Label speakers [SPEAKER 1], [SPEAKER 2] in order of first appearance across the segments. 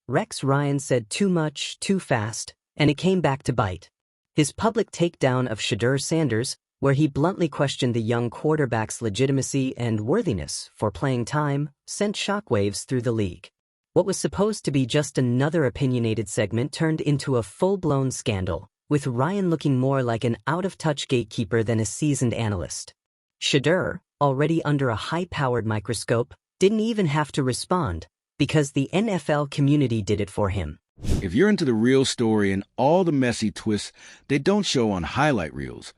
[SPEAKER 1] Rex Ryan said too much, too fast, and it came back to bite. His public takedown of Shedeur Sanders, where he bluntly questioned the young quarterback's legitimacy and worthiness for playing time, sent shockwaves through the league. What was supposed to be just another opinionated segment turned into a full-blown scandal, with Ryan looking more like an out-of-touch gatekeeper than a seasoned analyst. Shedeur, already under a high-powered microscope, didn't even have to respond, because the NFL community did it for him.
[SPEAKER 2] If you're into the real story and all the messy twists they don't show on highlight reels,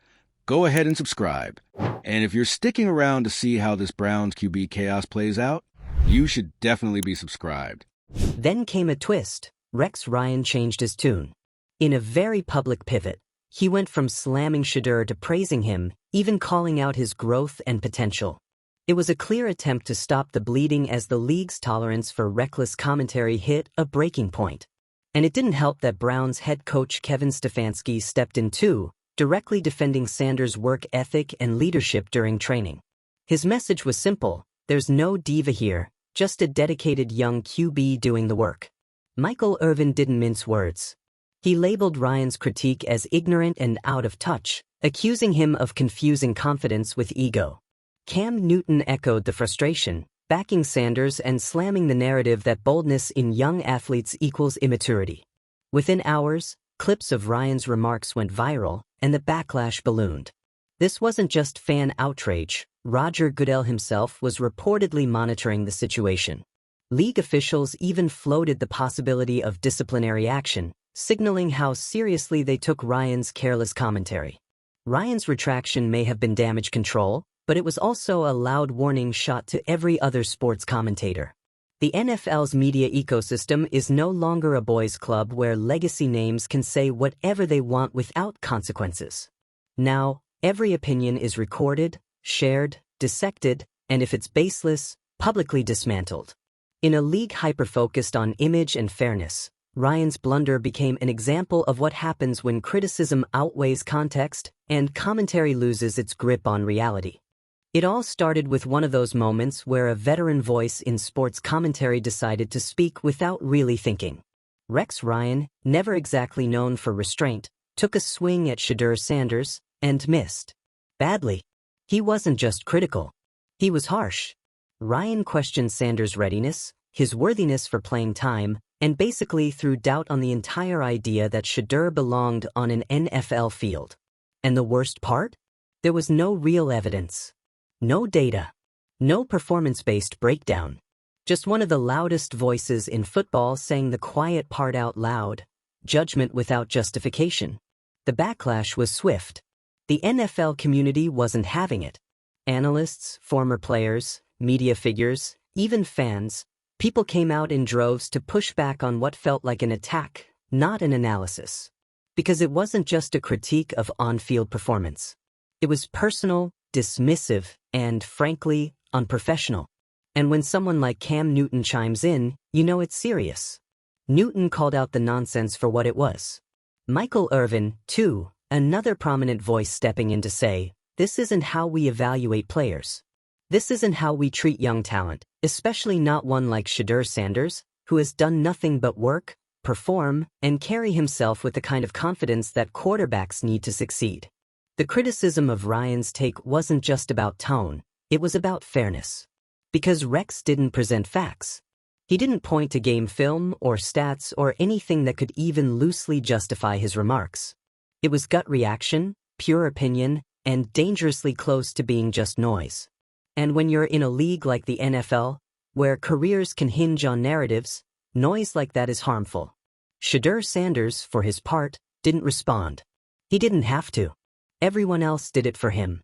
[SPEAKER 2] go ahead and subscribe. And if you're sticking around to see how this Browns QB chaos plays out, you should definitely be subscribed.
[SPEAKER 1] Then came a twist. Rex Ryan changed his tune. In a very public pivot, he went from slamming Shedeur to praising him, even calling out his growth and potential. It was a clear attempt to stop the bleeding as the league's tolerance for reckless commentary hit a breaking point. And it didn't help that Browns head coach Kevin Stefanski stepped in too, directly defending Sanders' work ethic and leadership during training. His message was simple: there's no diva here, just a dedicated young QB doing the work. Michael Irvin didn't mince words. He labeled Ryan's critique as ignorant and out of touch, accusing him of confusing confidence with ego. Cam Newton echoed the frustration, backing Sanders and slamming the narrative that boldness in young athletes equals immaturity. Within hours, clips of Ryan's remarks went viral, and the backlash ballooned. This wasn't just fan outrage. Roger Goodell himself was reportedly monitoring the situation. League officials even floated the possibility of disciplinary action, signaling how seriously they took Ryan's careless commentary. Ryan's retraction may have been damage control, but it was also a loud warning shot to every other sports commentator. The NFL's media ecosystem is no longer a boys' club where legacy names can say whatever they want without consequences. Now, every opinion is recorded, shared, dissected, and if it's baseless, publicly dismantled. In a league hyper-focused on image and fairness, Ryan's blunder became an example of what happens when criticism outweighs context and commentary loses its grip on reality. It all started with one of those moments where a veteran voice in sports commentary decided to speak without really thinking. Rex Ryan, never exactly known for restraint, took a swing at Shedeur Sanders and missed. Badly. He wasn't just critical. He was harsh. Ryan questioned Sanders' readiness, his worthiness for playing time, and basically threw doubt on the entire idea that Shedeur belonged on an NFL field. And the worst part? There was no real evidence. No data. No performance-based breakdown. Just one of the loudest voices in football saying the quiet part out loud. Judgment without justification. The backlash was swift. The NFL community wasn't having it. Analysts, former players, media figures, even fans, people came out in droves to push back on what felt like an attack, not an analysis. Because it wasn't just a critique of on-field performance. It was personal, dismissive, and, frankly, unprofessional. And when someone like Cam Newton chimes in, you know it's serious. Newton called out the nonsense for what it was. Michael Irvin, too, another prominent voice stepping in to say, this isn't how we evaluate players. This isn't how we treat young talent, especially not one like Shedeur Sanders, who has done nothing but work, perform, and carry himself with the kind of confidence that quarterbacks need to succeed. The criticism of Ryan's take wasn't just about tone, it was about fairness. Because Rex didn't present facts. He didn't point to game film or stats or anything that could even loosely justify his remarks. It was gut reaction, pure opinion, and dangerously close to being just noise. And when you're in a league like the NFL, where careers can hinge on narratives, noise like that is harmful. Shedeur Sanders, for his part, didn't respond. He didn't have to. Everyone else did it for him.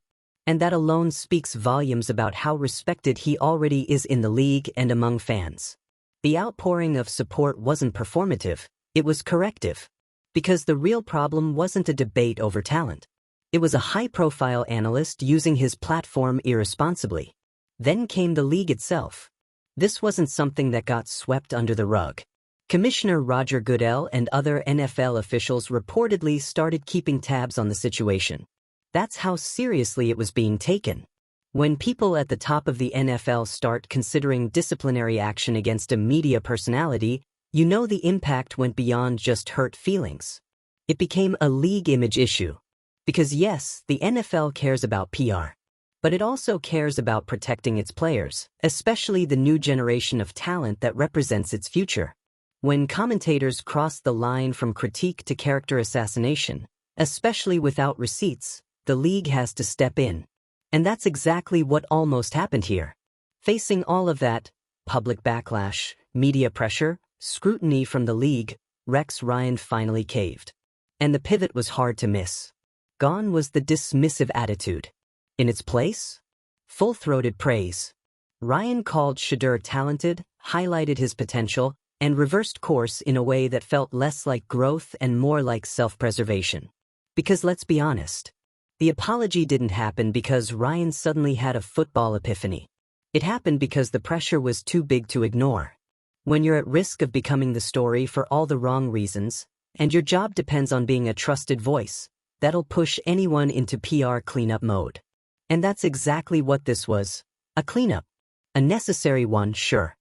[SPEAKER 1] And that alone speaks volumes about how respected he already is in the league and among fans. The outpouring of support wasn't performative, it was corrective. Because the real problem wasn't a debate over talent. It was a high-profile analyst using his platform irresponsibly. Then came the league itself. This wasn't something that got swept under the rug. Commissioner Roger Goodell and other NFL officials reportedly started keeping tabs on the situation. That's how seriously it was being taken. When people at the top of the NFL start considering disciplinary action against a media personality, You know the impact went beyond just hurt feelings. It became a league image issue. Because yes, the NFL cares about PR. But it also cares about protecting its players, especially the new generation of talent that represents its future. When commentators cross the line from critique to character assassination, especially without receipts, the league has to step in. And that's exactly what almost happened here. Facing all of that, public backlash, media pressure, scrutiny from the league, Rex Ryan finally caved. And the pivot was hard to miss. Gone was the dismissive attitude. In its place, full-throated praise. Ryan called Shedeur talented, highlighted his potential, and reversed course in a way that felt less like growth and more like self-preservation. Because let's be honest, the apology didn't happen because Ryan suddenly had a football epiphany. It happened because the pressure was too big to ignore. When you're at risk of becoming the story for all the wrong reasons, and your job depends on being a trusted voice, that'll push anyone into PR cleanup mode. And that's exactly what this was, a cleanup. A necessary one, sure.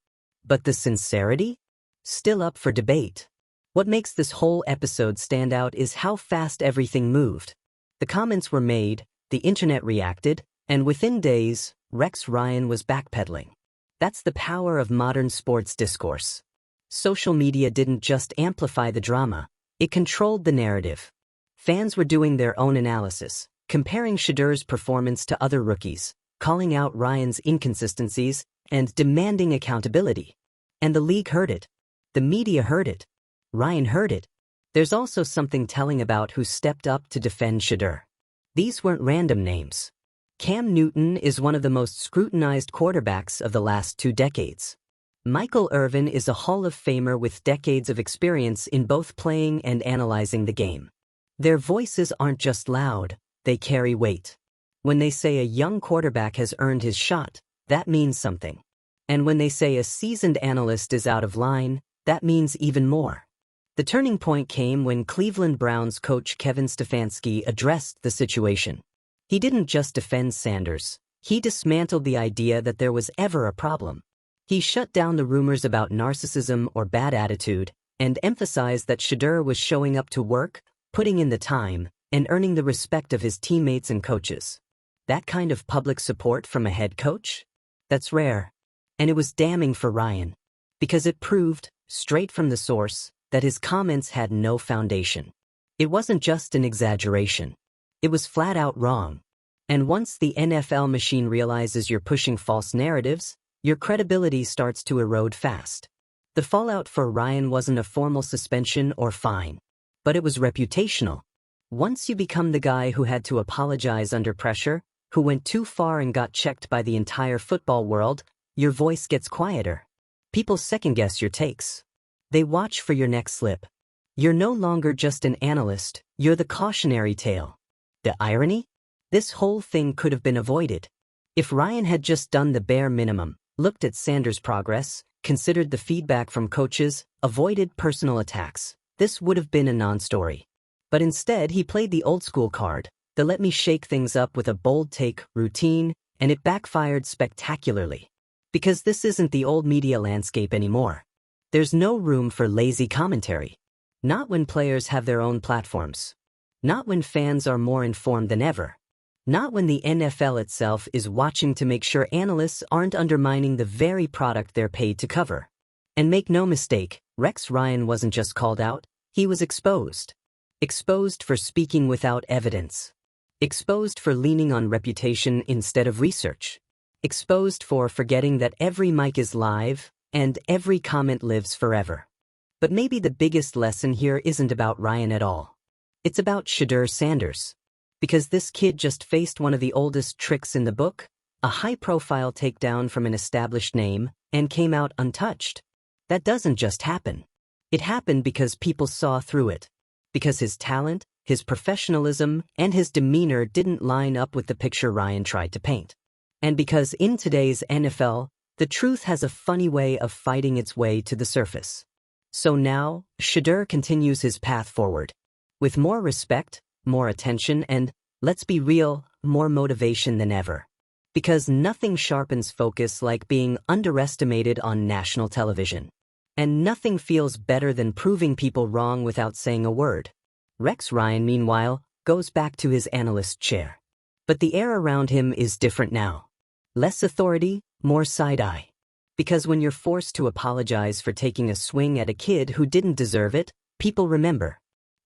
[SPEAKER 1] But the sincerity? Still up for debate. What makes this whole episode stand out is how fast everything moved. The comments were made, the internet reacted, and within days, Rex Ryan was backpedaling. That's the power of modern sports discourse. Social media didn't just amplify the drama, it controlled the narrative. Fans were doing their own analysis, comparing Shedeur's performance to other rookies, calling out Ryan's inconsistencies, and demanding accountability. And the league heard it. The media heard it. Ryan heard it. There's also something telling about who stepped up to defend Shedeur. These weren't random names. Cam Newton is one of the most scrutinized quarterbacks of the last 2 decades. Michael Irvin is a Hall of Famer with decades of experience in both playing and analyzing the game. Their voices aren't just loud, they carry weight. When they say a young quarterback has earned his shot, that means something. And when they say a seasoned analyst is out of line, that means even more. The turning point came when Cleveland Browns coach Kevin Stefanski addressed the situation. He didn't just defend Sanders, he dismantled the idea that there was ever a problem. He shut down the rumors about narcissism or bad attitude, and emphasized that Shedeur was showing up to work, putting in the time, and earning the respect of his teammates and coaches. That kind of public support from a head coach? That's rare. And it was damning for Ryan. Because it proved, straight from the source, that his comments had no foundation. It wasn't just an exaggeration. It was flat out wrong. And once the NFL machine realizes you're pushing false narratives, your credibility starts to erode fast. The fallout for Ryan wasn't a formal suspension or fine, but it was reputational. Once you become the guy who had to apologize under pressure, who went too far and got checked by the entire football world, your voice gets quieter. People second-guess your takes. They watch for your next slip. You're no longer just an analyst, you're the cautionary tale. The irony? This whole thing could have been avoided. If Ryan had just done the bare minimum, looked at Sanders' progress, considered the feedback from coaches, avoided personal attacks, this would have been a non-story. But instead, he played the old-school card, the let me shake things up with a bold take routine, and it backfired spectacularly. Because this isn't the old media landscape anymore. There's no room for lazy commentary. Not when players have their own platforms. Not when fans are more informed than ever. Not when the NFL itself is watching to make sure analysts aren't undermining the very product they're paid to cover. And make no mistake, Rex Ryan wasn't just called out, he was exposed. Exposed for speaking without evidence. Exposed for leaning on reputation instead of research. Exposed for forgetting that every mic is live, and every comment lives forever. But maybe the biggest lesson here isn't about Ryan at all. It's about Shedeur Sanders. Because this kid just faced one of the oldest tricks in the book, a high-profile takedown from an established name, and came out untouched. That doesn't just happen. It happened because people saw through it. Because his talent, his professionalism, and his demeanor didn't line up with the picture Ryan tried to paint. And because in today's NFL, the truth has a funny way of fighting its way to the surface. So now, Shedeur continues his path forward. With more respect, more attention, and, let's be real, more motivation than ever. Because nothing sharpens focus like being underestimated on national television. And nothing feels better than proving people wrong without saying a word. Rex Ryan, meanwhile, goes back to his analyst chair. But the air around him is different now. Less authority, more side-eye. Because when you're forced to apologize for taking a swing at a kid who didn't deserve it, people remember.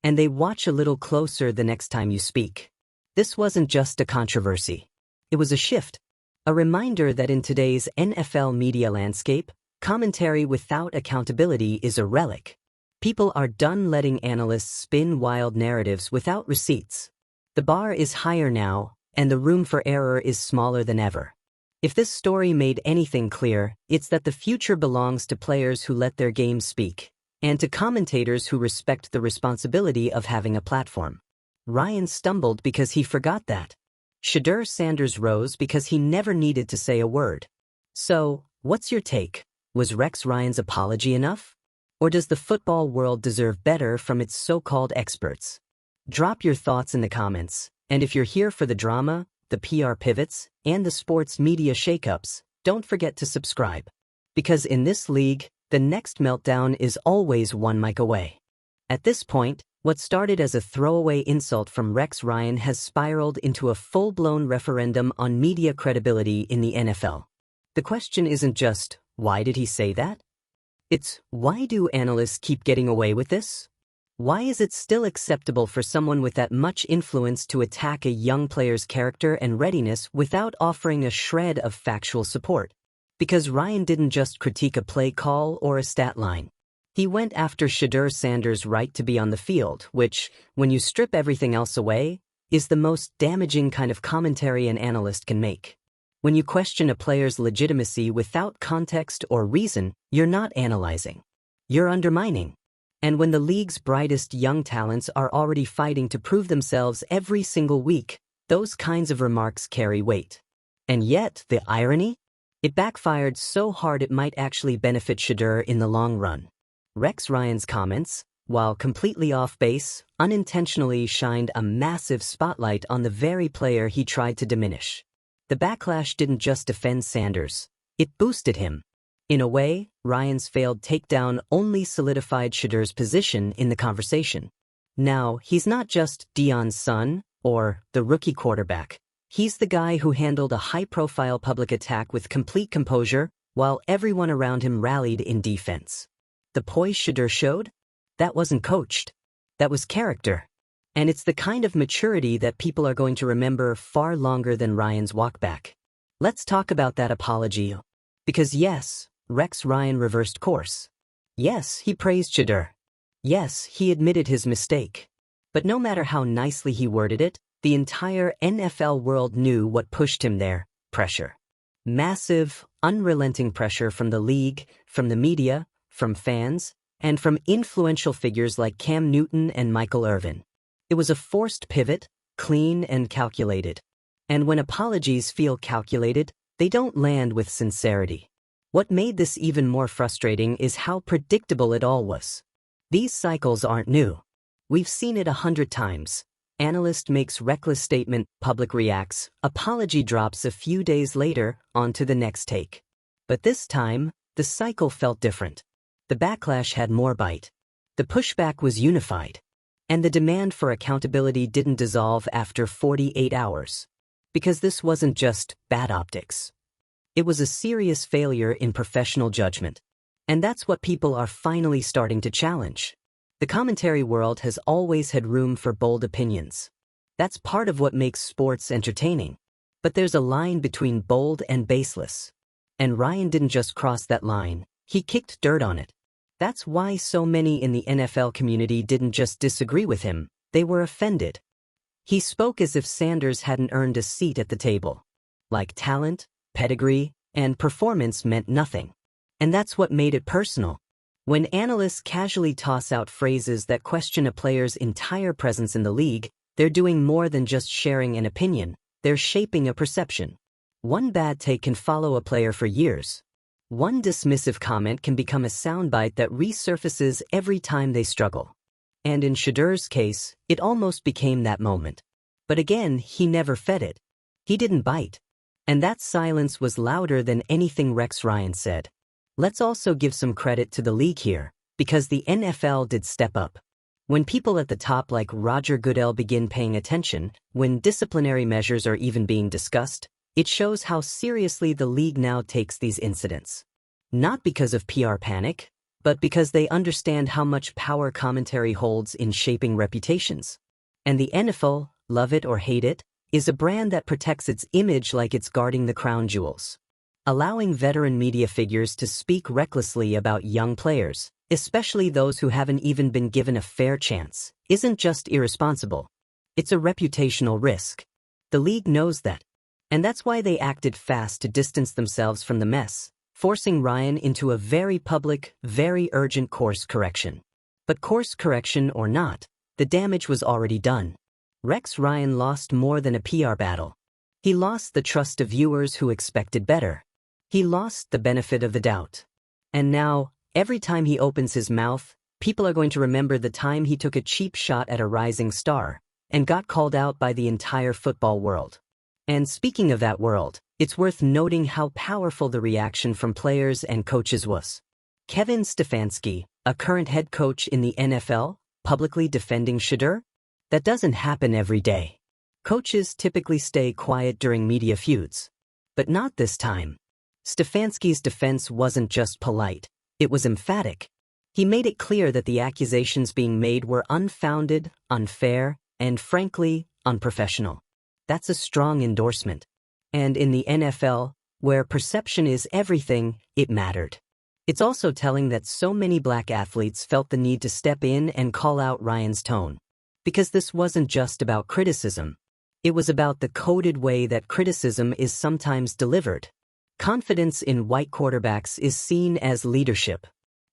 [SPEAKER 1] And they watch a little closer the next time you speak. This wasn't just a controversy. It was a shift. A reminder that in today's NFL media landscape, commentary without accountability is a relic. People are done letting analysts spin wild narratives without receipts. The bar is higher now, and the room for error is smaller than ever. If this story made anything clear, it's that the future belongs to players who let their game speak, and to commentators who respect the responsibility of having a platform. Ryan stumbled because he forgot that. Shedeur Sanders rose because he never needed to say a word. So, what's your take? Was Rex Ryan's apology enough? Or does the football world deserve better from its so-called experts? Drop your thoughts in the comments, and if you're here for the drama, the PR pivots, and the sports media shakeups, don't forget to subscribe. Because in this league, the next meltdown is always one mic away. At this point, what started as a throwaway insult from Rex Ryan has spiraled into a full-blown referendum on media credibility in the NFL. The question isn't just, why did he say that? It's, why do analysts keep getting away with this? Why is it still acceptable for someone with that much influence to attack a young player's character and readiness without offering a shred of factual support? Because Ryan didn't just critique a play call or a stat line. He went after Shedeur Sanders' right to be on the field, which, when you strip everything else away, is the most damaging kind of commentary an analyst can make. When you question a player's legitimacy without context or reason, you're not analyzing. You're undermining. And when the league's brightest young talents are already fighting to prove themselves every single week, those kinds of remarks carry weight. And yet, the irony? It backfired so hard it might actually benefit Shedeur in the long run. Rex Ryan's comments, while completely off base, unintentionally shined a massive spotlight on the very player he tried to diminish. The backlash didn't just defend Sanders, it boosted him. In a way, Ryan's failed takedown only solidified Shedeur's position in the conversation. Now, he's not just Deion's son, or the rookie quarterback. He's the guy who handled a high-profile public attack with complete composure, while everyone around him rallied in defense. The poise Shedeur showed? That wasn't coached. That was character. And it's the kind of maturity that people are going to remember far longer than Ryan's walkback. Let's talk about that apology. Because yes, Rex Ryan reversed course. Yes, he praised Shedeur. Yes, he admitted his mistake. But no matter how nicely he worded it, the entire NFL world knew what pushed him there: pressure. Massive, unrelenting pressure from the league, from the media, from fans, and from influential figures like Cam Newton and Michael Irvin. It was a forced pivot, clean and calculated. And when apologies feel calculated, they don't land with sincerity. What made this even more frustrating is how predictable it all was. These cycles aren't new. We've seen it 100 times. Analyst makes reckless statement, public reacts, apology drops a few days later, on to the next take. But this time, the cycle felt different. The backlash had more bite. The pushback was unified. And the demand for accountability didn't dissolve after 48 hours. Because this wasn't just bad optics. It was a serious failure in professional judgment. And that's what people are finally starting to challenge. The commentary world has always had room for bold opinions. That's part of what makes sports entertaining. But there's a line between bold and baseless. And Ryan didn't just cross that line, he kicked dirt on it. That's why so many in the NFL community didn't just disagree with him, they were offended. He spoke as if Sanders hadn't earned a seat at the table. Like talent, pedigree, and performance meant nothing. And that's what made it personal. When analysts casually toss out phrases that question a player's entire presence in the league, they're doing more than just sharing an opinion, they're shaping a perception. One bad take can follow a player for years. One dismissive comment can become a soundbite that resurfaces every time they struggle. And in Shedeur's case, it almost became that moment. But again, he never fed it. He didn't bite. And that silence was louder than anything Rex Ryan said. Let's also give some credit to the league here, because the NFL did step up. When people at the top like Roger Goodell begin paying attention, when disciplinary measures are even being discussed, it shows how seriously the league now takes these incidents. Not because of PR panic, but because they understand how much power commentary holds in shaping reputations. And the NFL, love it or hate it, is a brand that protects its image like it's guarding the crown jewels. Allowing veteran media figures to speak recklessly about young players, especially those who haven't even been given a fair chance, isn't just irresponsible. It's a reputational risk. The league knows that. And that's why they acted fast to distance themselves from the mess, forcing Ryan into a very public, very urgent course correction. But course correction or not, the damage was already done. Rex Ryan lost more than a PR battle. He lost the trust of viewers who expected better. He lost the benefit of the doubt. And now, every time he opens his mouth, people are going to remember the time he took a cheap shot at a rising star and got called out by the entire football world. And speaking of that world, it's worth noting how powerful the reaction from players and coaches was. Kevin Stefanski, a current head coach in the NFL, publicly defending Shedeur? That doesn't happen every day. Coaches typically stay quiet during media feuds. But not this time. Stefanski's defense wasn't just polite. It was emphatic. He made it clear that the accusations being made were unfounded, unfair, and frankly, unprofessional. That's a strong endorsement. And in the NFL, where perception is everything, it mattered. It's also telling that so many black athletes felt the need to step in and call out Ryan's tone. Because this wasn't just about criticism. It was about the coded way that criticism is sometimes delivered. Confidence in white quarterbacks is seen as leadership.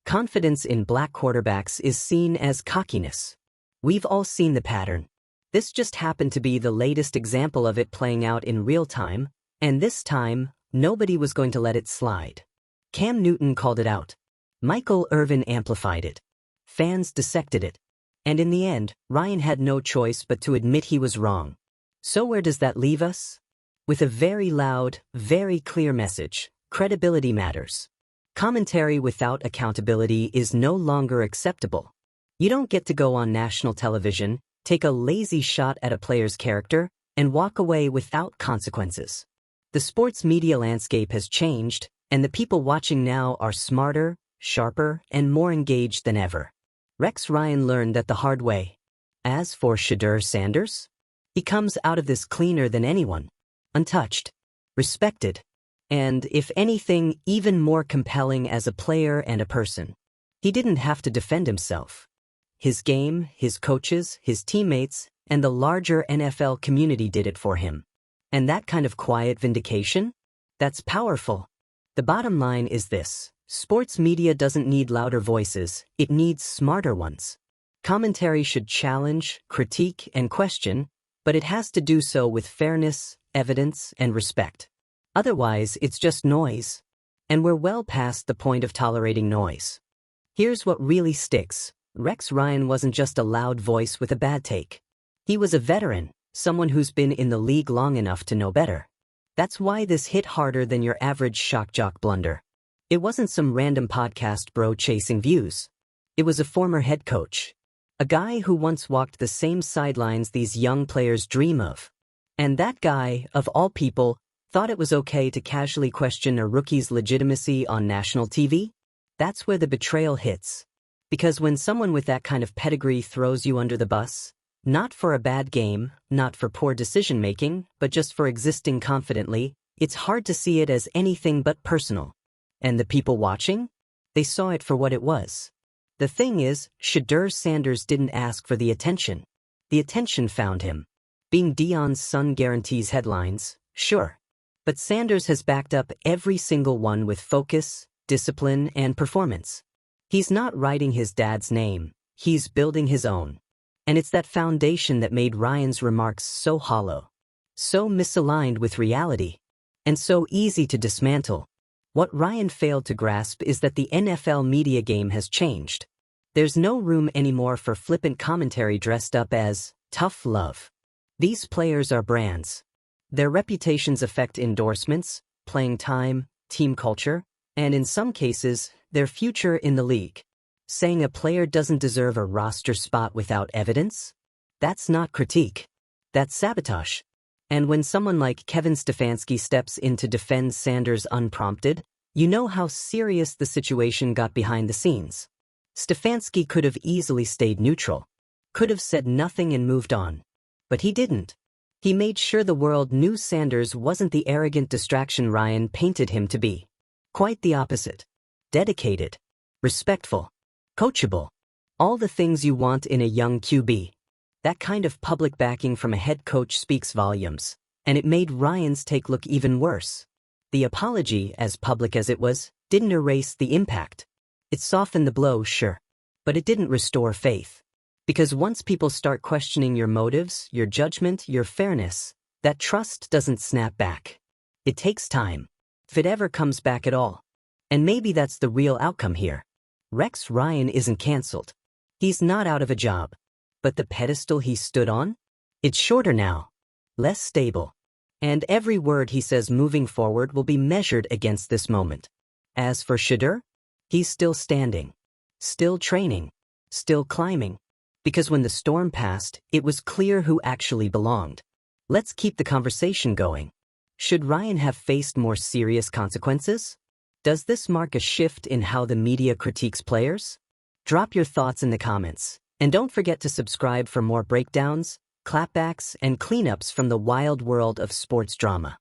[SPEAKER 1] Confidence in black quarterbacks is seen as cockiness. We've all seen the pattern. This just happened to be the latest example of it playing out in real time, and this time, nobody was going to let it slide. Cam Newton called it out. Michael Irvin amplified it. Fans dissected it. And in the end, Ryan had no choice but to admit he was wrong. So where does that leave us? With a very loud, very clear message: credibility matters. Commentary without accountability is no longer acceptable. You don't get to go on national television, take a lazy shot at a player's character, and walk away without consequences. The sports media landscape has changed, and the people watching now are smarter, sharper, and more engaged than ever. Rex Ryan learned that the hard way. As for Shedeur Sanders, he comes out of this cleaner than anyone. Untouched, respected, and, if anything, even more compelling as a player and a person. He didn't have to defend himself. His game, his coaches, his teammates, and the larger NFL community did it for him. And that kind of quiet vindication? That's powerful. The bottom line is this: sports media doesn't need louder voices, it needs smarter ones. Commentary should challenge, critique, and question, but it has to do so with fairness, evidence, and respect. Otherwise, it's just noise. And we're well past the point of tolerating noise. Here's what really sticks. Rex Ryan wasn't just a loud voice with a bad take. He was a veteran, someone who's been in the league long enough to know better. That's why this hit harder than your average shock jock blunder. It wasn't some random podcast bro chasing views. It was a former head coach. A guy who once walked the same sidelines these young players dream of. And that guy, of all people, thought it was okay to casually question a rookie's legitimacy on national TV? That's where the betrayal hits. Because when someone with that kind of pedigree throws you under the bus, not for a bad game, not for poor decision-making, but just for existing confidently, it's hard to see it as anything but personal. And the people watching? They saw it for what it was. The thing is, Shedeur Sanders didn't ask for the attention. The attention found him. Being Dion's son guarantees headlines, sure. But Sanders has backed up every single one with focus, discipline, and performance. He's not writing his dad's name, he's building his own. And it's that foundation that made Ryan's remarks so hollow, so misaligned with reality, and so easy to dismantle. What Ryan failed to grasp is that the NFL media game has changed. There's no room anymore for flippant commentary dressed up as tough love. These players are brands. Their reputations affect endorsements, playing time, team culture, and in some cases, their future in the league. Saying a player doesn't deserve a roster spot without evidence? That's not critique. That's sabotage. And when someone like Kevin Stefanski steps in to defend Sanders unprompted, you know how serious the situation got behind the scenes. Stefanski could have easily stayed neutral, could have said nothing and moved on. But he didn't. He made sure the world knew Sanders wasn't the arrogant distraction Ryan painted him to be. Quite the opposite. Dedicated, respectful, coachable. All the things you want in a young QB. That kind of public backing from a head coach speaks volumes, and it made Ryan's take look even worse. The apology, as public as it was, didn't erase the impact. It softened the blow, sure, but it didn't restore faith. Because once people start questioning your motives, your judgment, your fairness, that trust doesn't snap back. It takes time, if it ever comes back at all. And maybe that's the real outcome here. Rex Ryan isn't canceled. He's not out of a job. But the pedestal he stood on? It's shorter now, less stable. And every word he says moving forward will be measured against this moment. As for Shedeur, he's still standing, still training, still climbing. Because when the storm passed, it was clear who actually belonged. Let's keep the conversation going. Should Ryan have faced more serious consequences? Does this mark a shift in how the media critiques players? Drop your thoughts in the comments, and don't forget to subscribe for more breakdowns, clapbacks, and cleanups from the wild world of sports drama.